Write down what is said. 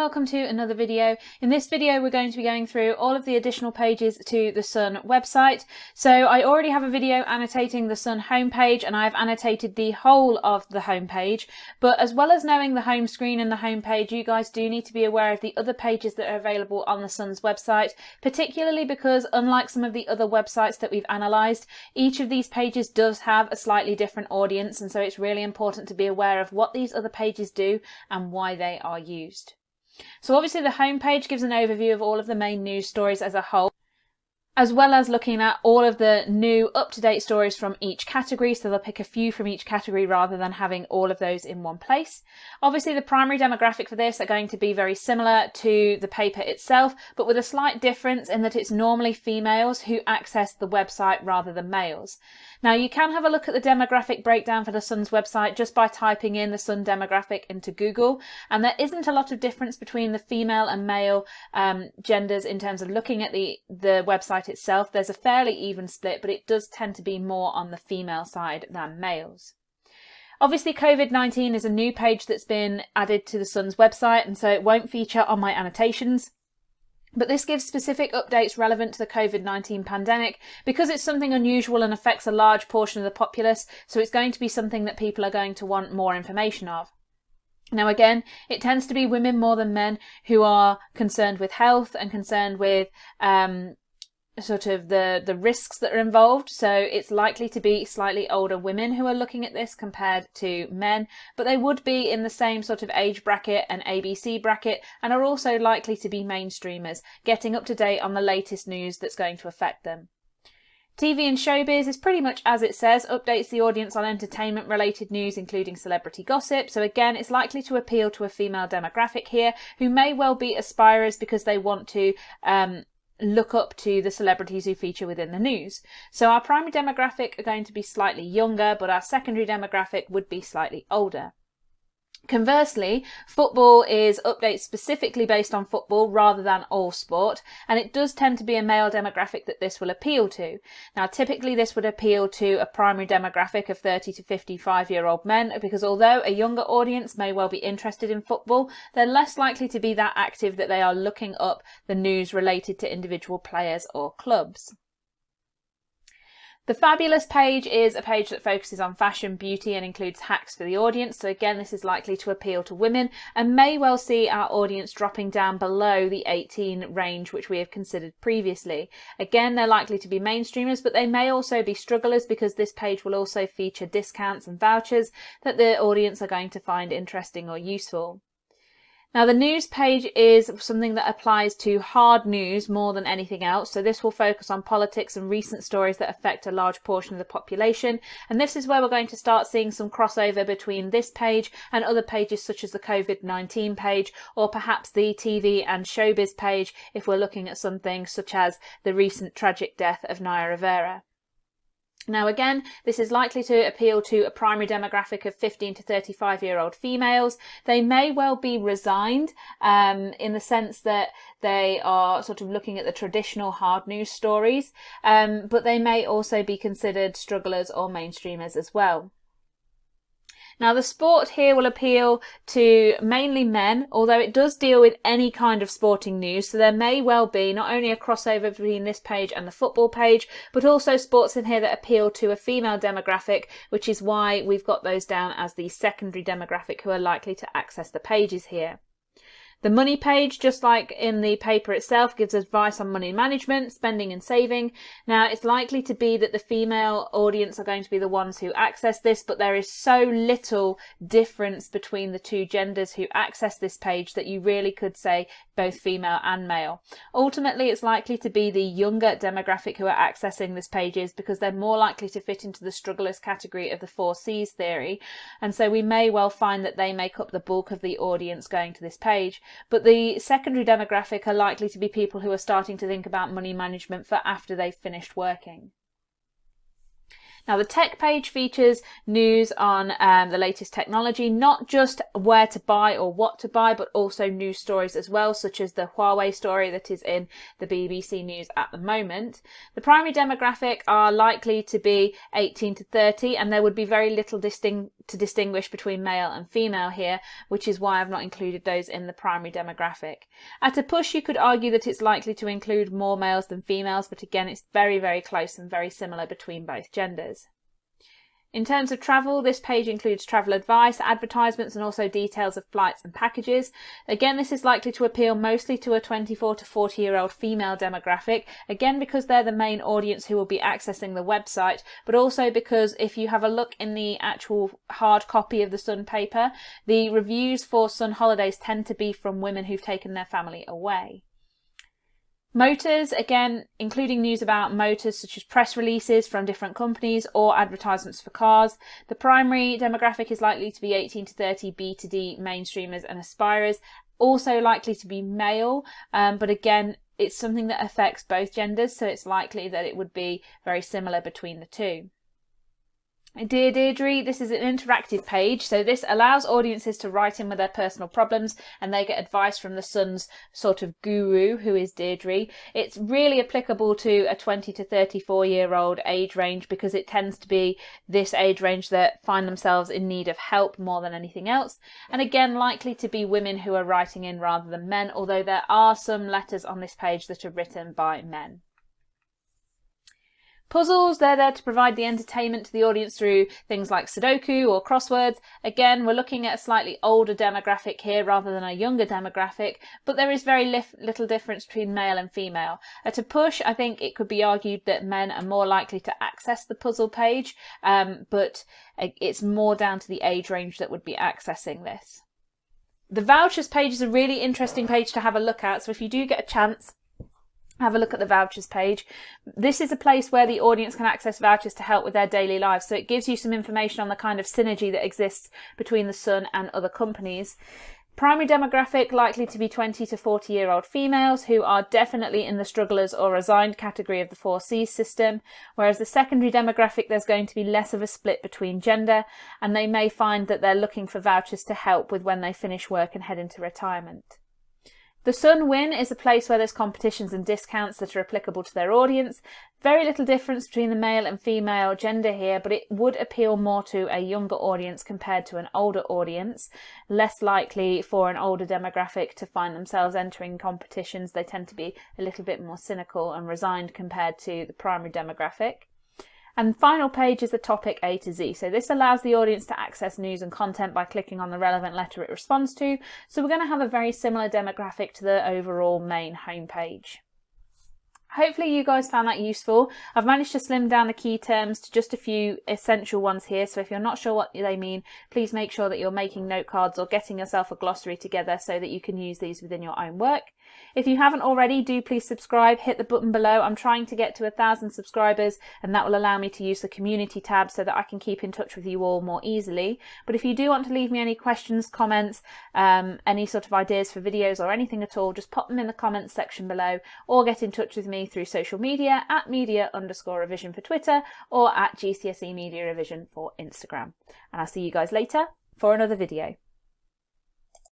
welcome to another video. In this video we're going to be going through all of the additional pages to the Sun website. So I already have a video annotating the Sun homepage and I've annotated the whole of the homepage, but as well as knowing the home screen and the homepage, you guys do need to be aware of the other pages that are available on the Sun's website, particularly because unlike some of the other websites that we've analysed, each of these pages does have a slightly different audience, and so it's really important to be aware of what these other pages do and why they are used. So obviously the homepage gives an overview of all of the main news stories as a whole, as well as looking at all of the new up-to-date stories from each category, so they'll pick a few from each category rather than having all of those in one place. Obviously the primary demographic for this are going to be very similar to the paper itself, but with a slight difference in that it's normally females who access the website rather than males. Now you can have a look at the demographic breakdown for the Sun's website just by typing in the Sun demographic into Google, and there isn't a lot of difference between the female and male genders in terms of looking at the website itself. There's a fairly even split, but it does tend to be more on the female side than males. Obviously COVID-19 is a new page that's been added to the Sun's website, and so it won't feature on my annotations. But this gives specific updates relevant to the COVID-19 pandemic because it's something unusual and affects a large portion of the populace, so it's going to be something that people are going to want more information of. Now again, it tends to be women more than men who are concerned with health and concerned with sort of the risks that are involved, so it's likely to be slightly older women who are looking at this compared to men, but they would be in the same sort of age bracket and ABC bracket, and are also likely to be mainstreamers, getting up to date on the latest news that's going to affect them. TV and showbiz is pretty much as it says, updates the audience on entertainment related news including celebrity gossip, so again it's likely to appeal to a female demographic here who may well be aspirers because they want to look up to the celebrities who feature within the news. So our primary demographic are going to be slightly younger, but our secondary demographic would be slightly older. Conversely, football is updates specifically based on football rather than all sport, and it does tend to be a male demographic that this will appeal to. Now typically this would appeal to a primary demographic of 30 to 55-year-old men, because although a younger audience may well be interested in football, they're less likely to be that active that they are looking up the news related to individual players or clubs. The Fabulous page is a page that focuses on fashion, beauty and includes hacks for the audience, so again this is likely to appeal to women and may well see our audience dropping down below the 18 range which we have considered previously. Again, they're likely to be mainstreamers, but they may also be strugglers because this page will also feature discounts and vouchers that the audience are going to find interesting or useful. Now the news page is something that applies to hard news more than anything else, so this will focus on politics and recent stories that affect a large portion of the population, and this is where we're going to start seeing some crossover between this page and other pages such as the COVID-19 page, or perhaps the TV and showbiz page if we're looking at something such as the recent tragic death of Naya Rivera. Now again, this is likely to appeal to a primary demographic of 15 to 35-year-old females. They may well be resigned in the sense that they are sort of looking at the traditional hard news stories, but they may also be considered strugglers or mainstreamers as well. Now the sport here will appeal to mainly men, although it does deal with any kind of sporting news, so there may well be not only a crossover between this page and the football page, but also sports in here that appeal to a female demographic, which is why we've got those down as the secondary demographic who are likely to access the pages here. The money page, just like in the paper itself, gives advice on money management, spending and saving. Now it's likely to be that the female audience are going to be the ones who access this, but there is so little difference between the two genders who access this page that you really could say both female and male. Ultimately it's likely to be the younger demographic who are accessing this pages because they're more likely to fit into the strugglers category of the 4 C's theory, and so we may well find that they make up the bulk of the audience going to this page. But the secondary demographic are likely to be people who are starting to think about money management for after they've finished working. Now the tech page features news on the latest technology, not just where to buy or what to buy, but also news stories as well, such as the Huawei story that is in the BBC News at the moment. The primary demographic are likely to be 18 to 30, and there would be very little distinct to distinguish between male and female here, which is why I've not included those in the primary demographic. At a push, you could argue that it's likely to include more males than females, but again, it's very, very close and very similar between both genders. In terms of travel, this page includes travel advice, advertisements, and also details of flights and packages. Again, this is likely to appeal mostly to a 24 to 40-year-old female demographic, again because they're the main audience who will be accessing the website, but also because if you have a look in the actual hard copy of the Sun paper, the reviews for Sun holidays tend to be from women who've taken their family away. Motors, again, including news about motors such as press releases from different companies or advertisements for cars. The primary demographic is likely to be 18 to 30 B to D mainstreamers and aspirers, also likely to be male, but again, it's something that affects both genders, so it's likely that it would be very similar between the two. Dear Deirdre, this is an interactive page, so this allows audiences to write in with their personal problems and they get advice from the Sun's sort of guru, who is Deirdre. It's really applicable to a 20 to 34-year-old age range because it tends to be this age range that find themselves in need of help more than anything else. And again, likely to be women who are writing in rather than men, although there are some letters on this page that are written by men. Puzzles, they're there to provide the entertainment to the audience through things like Sudoku or crosswords. Again, we're looking at a slightly older demographic here rather than a younger demographic, but there is very little difference between male and female. At a push, I think it could be argued that men are more likely to access the puzzle page, but it's more down to the age range that would be accessing this. The vouchers page is a really interesting page to have a look at, so if you do get a chance, have a look at the vouchers page. This is a place where the audience can access vouchers to help with their daily lives. So it gives you some information on the kind of synergy that exists between the Sun and other companies. Primary demographic likely to be 20 to 40-year-old females who are definitely in the strugglers or resigned category of the 4Cs system, whereas the secondary demographic there's going to be less of a split between gender, and they may find that they're looking for vouchers to help with when they finish work and head into retirement. The Sun Win is a place where there's competitions and discounts that are applicable to their audience. Very little difference between the male and female gender here, but it would appeal more to a younger audience compared to an older audience. Less likely for an older demographic to find themselves entering competitions. They tend to be a little bit more cynical and resigned compared to the primary demographic. And the final page is the topic A to Z. So this allows the audience to access news and content by clicking on the relevant letter it responds to. So we're going to have a very similar demographic to the overall main homepage. Hopefully you guys found that useful. I've managed to slim down the key terms to just a few essential ones here. So if you're not sure what they mean, please make sure that you're making note cards or getting yourself a glossary together so that you can use these within your own work. If you haven't already, do please subscribe, hit the button below. I'm trying to get to 1,000 subscribers and that will allow me to use the community tab so that I can keep in touch with you all more easily. But if you do want to leave me any questions, comments, any sort of ideas for videos or anything at all, just pop them in the comments section below or get in touch with me through social media at media_revision for Twitter or at GCSE Media Revision for Instagram. And I'll see you guys later for another video.